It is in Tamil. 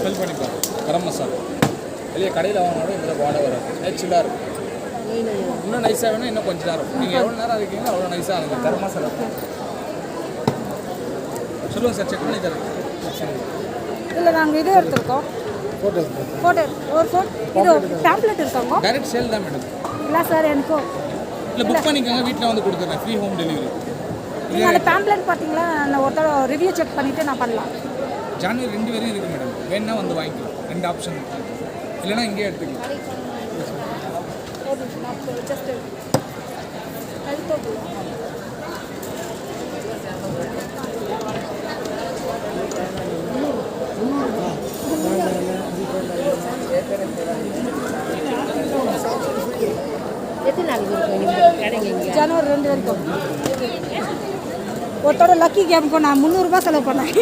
ஸ்மெல் பண்ணி பாருங்க. கரம் மசாலா வெளியே கடையில் வாங்கினாலும் இந்த வாடை வராது. நேச்சுரலாக இருக்கும். இன்னும் நைஸாக வேணும், இன்னும் கொஞ்சம் நேரம். நீங்கள் எவ்வளோ நேரம் இருக்கீங்களோ அவ்வளோ நைஸாக ஆகுங்க. கரம் மசாலா சொல்லுங்கள் சார், செக் பண்ணி தரேன். இல்லை நாங்கள் இதே எடுத்துருக்கோம். ஃபோட்டோ ஒரு ஃபோன் இது டேப்லெட் இருக்காங்க. டைரக்ட் சேல் தான் மேடம். இல்லை சார் எனக்கும் இல்லை புக் பண்ணிக்கோங்க, வீட்டில் வந்து கொடுத்துட்றேன். Free home delivery. நீங்கள் அந்த பேம்ப்ளெட் பார்த்தீங்களா, நான் ஒருத்தர் ரிவ்யூ செக் பண்ணிவிட்டு நான் பண்ணலாம். ஜனவரி 2 வரையும் இருக்குது மேடம். வேணுன்னா வந்து வாங்கிக்கலாம். 2 ஆப்ஷன் இருக்குது. இல்லைனா இங்கேயே எடுத்துக்கலாம். ஜஸ்ட் ஜனவரி 2 வரைக்கும். ஒருத்தோட லக்கி கேமுக்கு நான் 300 ரூபாய் செலவு பண்ணேன்.